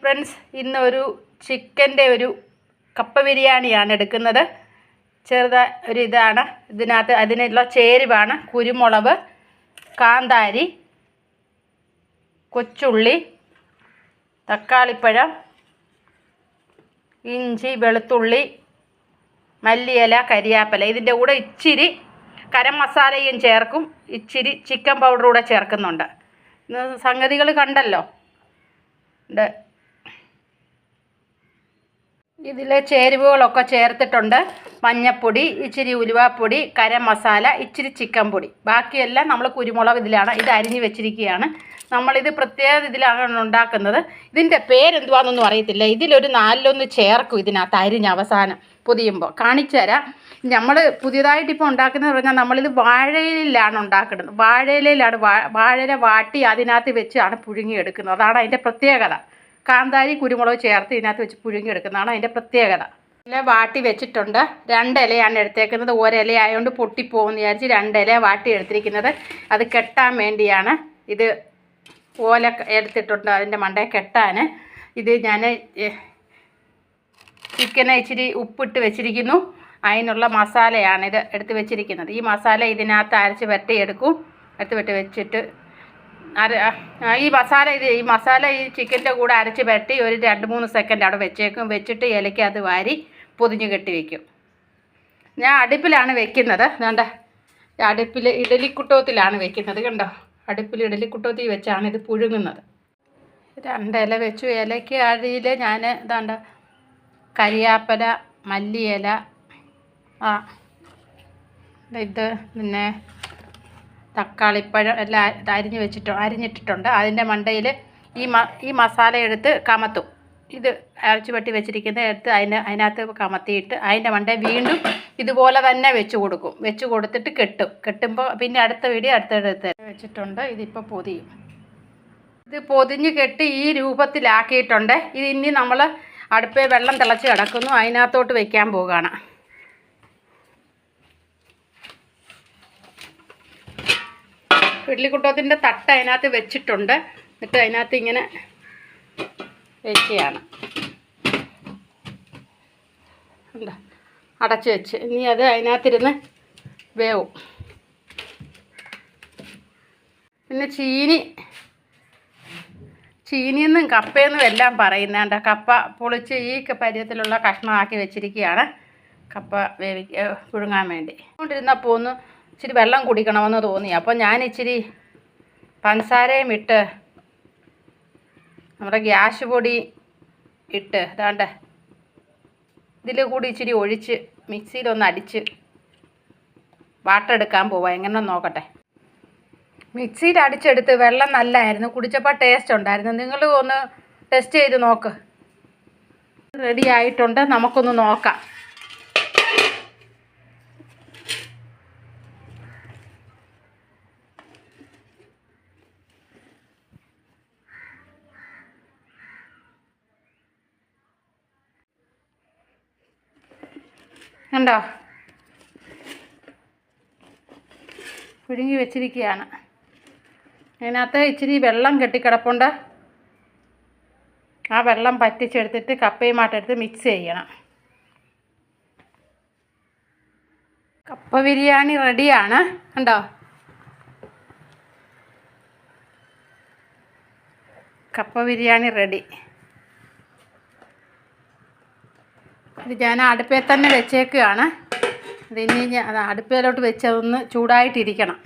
Friends, ഇന്നൊരു ചിക്കൻ്റെ ഒരു കപ്പ ബിരിയാണിയാണ് എടുക്കുന്നത്. ഒരു ഇതാണ്. ഇതിനകത്ത് അതിനുള്ള ചേരുവാണ് കുരുമുളക്, കാന്താരി, കൊച്ചുള്ളി, തക്കാളിപ്പഴം, ഇഞ്ചി, വെളുത്തുള്ളി, മല്ലിയില, കരിയാപ്പില. ഇതിൻ്റെ കൂടെ ഇച്ചിരി ഗരം മസാലയും ചേർക്കും, ഇച്ചിരി ചിക്കൻ പൗഡർ കൂടെ ചേർക്കുന്നുണ്ട്. സംഗതികൾ കണ്ടല്ലോ. ഇതിൽ ചേരുവകളൊക്കെ ചേർത്തിട്ടുണ്ട്. മഞ്ഞൾപ്പൊടി, ഇച്ചിരി ഉലുവാപ്പൊടി, ഗരം മസാല, ഇച്ചിരി ചിക്കൻ പൊടി. ബാക്കിയെല്ലാം നമ്മൾ കുരുമുളക് ഇതിലാണ്. ഇത് അരിഞ്ഞ് വെച്ചിരിക്കുകയാണ്. നമ്മളിത് പ്രത്യേക ഇതിലാണ് ഉണ്ടാക്കുന്നത്. ഇതിൻ്റെ പേരെന്തുവാണെന്നൊന്നും അറിയത്തില്ല. ഇതിലൊരു 4-1 ചേർക്കും ഇതിനകത്ത് അരിഞ്ഞ് അവസാനം പൊതിയുമ്പോൾ. കാണിച്ചു തരാം. നമ്മൾ പുതിയതായിട്ടിപ്പോൾ ഉണ്ടാക്കുന്നത് പറഞ്ഞാൽ നമ്മളിത് വാഴയിലാണ് ഉണ്ടാക്കുന്നത്. വാഴയിലാണ് വാഴയില വാട്ടി അതിനകത്ത് വെച്ചാണ് പുഴുങ്ങിയെടുക്കുന്നത്. അതാണ് അതിൻ്റെ പ്രത്യേകത. കാന്താരി, കുരുമുളക് ചേർത്ത് ഇതിനകത്ത് വെച്ച് പുഴുങ്ങിയെടുക്കുന്നതാണ് അതിൻ്റെ പ്രത്യേകത. ഇല വാട്ടി വെച്ചിട്ടുണ്ട്. 2 ഇലയാണ് എടുത്തേക്കുന്നത്. ഒരില ആയതുകൊണ്ട് പൊട്ടിപ്പോകുമെന്ന് വിചാരിച്ച് 2 ഇല വാട്ടി എടുത്തിരിക്കുന്നത്. അത് കെട്ടാൻ വേണ്ടിയാണ്. ഇത് ഓല എടുത്തിട്ടുണ്ട് അതിൻ്റെ മണ്ടയിൽ കെട്ടാൻ. ഇത് ഞാൻ ചിക്കനെ ഇച്ചിരി ഉപ്പിട്ട് വെച്ചിരിക്കുന്നു. അതിനുള്ള മസാലയാണ് ഇത് എടുത്ത് വെച്ചിരിക്കുന്നത്. ഈ മസാല ഇതിനകത്ത് അരച്ച് വരട്ടിയെടുക്കും. എടുത്ത് വെച്ചിട്ട് ഈ മസാല ഈ ചിക്കൻ്റെ കൂടെ അരച്ച് വരട്ടി ഒരു 2-3 സെക്കൻഡ് അവിടെ വെച്ചേക്കും. വെച്ചിട്ട് ഇലയ്ക്ക് അത് വാരി പൊതിഞ്ഞ് കെട്ടി വയ്ക്കും. ഞാൻ അടുപ്പിലാണ് വെക്കുന്നത്. വേണ്ട, അടുപ്പിൽ ഇഡലിക്കുട്ടത്തിലാണ് വെക്കുന്നത്. കണ്ടോ, അടുപ്പിൽ ഇഡലിക്കുട്ടത്തിൽ വെച്ചാണ് ഇത് പുഴുങ്ങുന്നത്. 2 ഇല വെച്ചു. ഇലയ്ക്ക് അടിയിൽ ഞാൻ ഇതാണ്ട് കരിയാപ്പില, മല്ലിയില, ഇത് പിന്നെ തക്കാളിപ്പഴം എല്ലാം അരിഞ്ഞിട്ടിട്ടുണ്ട്. അതിൻ്റെ മണ്ടയിൽ ഈ മസാല എടുത്ത് കമത്തും. ഇത് അരച്ച് വെട്ടി വെച്ചിരിക്കുന്നത് എടുത്ത് അതിനകത്ത് കമത്തിയിട്ട് അതിൻ്റെ മണ്ടയിൽ വീണ്ടും ഇതുപോലെ തന്നെ വെച്ച് കൊടുക്കും. വെച്ച് കൊടുത്തിട്ട് കെട്ടുമ്പോൾ പിന്നെ അടുത്ത വീഡിയോ അടുത്തടുത്ത് വെച്ചിട്ടുണ്ട്. ഇതിപ്പോൾ പൊതിയും. ഇത് പൊതിഞ്ഞ് കെട്ടി ഈ രൂപത്തിലാക്കിയിട്ടുണ്ട്. ഇത് ഇനി നമ്മൾ അടുപ്പേ വെള്ളം തിളച്ച് കിടക്കുന്നു. അതിനകത്തോട്ട് വെക്കാൻ പോവുകയാണ്. ഇഡ്ലിക്കുട്ടത്തിൻ്റെ തട്ട് അതിനകത്ത് വെച്ചിട്ടുണ്ട്. എന്നിട്ട് അതിനകത്ത് ഇങ്ങനെ വെക്കുകയാണ്. എന്താ അടച്ച് വെച്ച് ഇനി അത് അതിനകത്തിരുന്ന് വേവും. പിന്നെ ചീനിയെന്നും കപ്പയെന്നും എല്ലാം പറയുന്നുണ്ട്. കപ്പ പൊളിച്ച് ഈ പരുവത്തിലുള്ള കഷ്ണമാക്കി വെച്ചിരിക്കുകയാണ്. കപ്പ പുഴുങ്ങാൻ വേണ്ടി കൊണ്ടിരുന്നപ്പോൾ ഒന്ന് ഇച്ചിരി വെള്ളം കുടിക്കണമെന്ന് തോന്നി. അപ്പോൾ ഞാൻ ഇച്ചിരി പഞ്ചസാരയും ഇട്ട് നമ്മുടെ ഗ്യാസ് പൊടി ഇട്ട് അതാണ്ട് ഇതിൽ കൂടി ഇച്ചിരി ഒഴിച്ച് മിക്സിയിലൊന്ന് അടിച്ച് വാട്ടെടുക്കാൻ പോവാം. എങ്ങനെ നോക്കട്ടെ. മിക്സിയിൽ അടിച്ചെടുത്ത് വെള്ളം നല്ലതായിരുന്നു. കുടിച്ചപ്പോൾ ടേസ്റ്റ് ഉണ്ടായിരുന്നു. നിങ്ങൾ ഒന്ന് ടെസ്റ്റ് ചെയ്ത് നോക്ക്. റെഡി ആയിട്ടുണ്ട്. നമുക്കൊന്ന് നോക്കാം. കണ്ടോ, പുഴുങ്ങി വെച്ചിരിക്കുകയാണ്. അതിനകത്ത് ഇച്ചിരി വെള്ളം കെട്ടിക്കിടപ്പുണ്ട്. ആ വെള്ളം പറ്റിച്ചെടുത്തിട്ട് കപ്പയുമായിട്ടെടുത്ത് മിക്സ് ചെയ്യണം. കപ്പ ബിരിയാണി റെഡിയാണ്. കണ്ടോ, കപ്പ ബിരിയാണി റെഡി. ഇത് ഞാൻ അടുപ്പേ തന്നെ വെച്ചേക്കുകയാണ്. ഇതിനി അടുപ്പയിലോട്ട് വെച്ചതൊന്ന് ചൂടായിട്ടിരിക്കണം.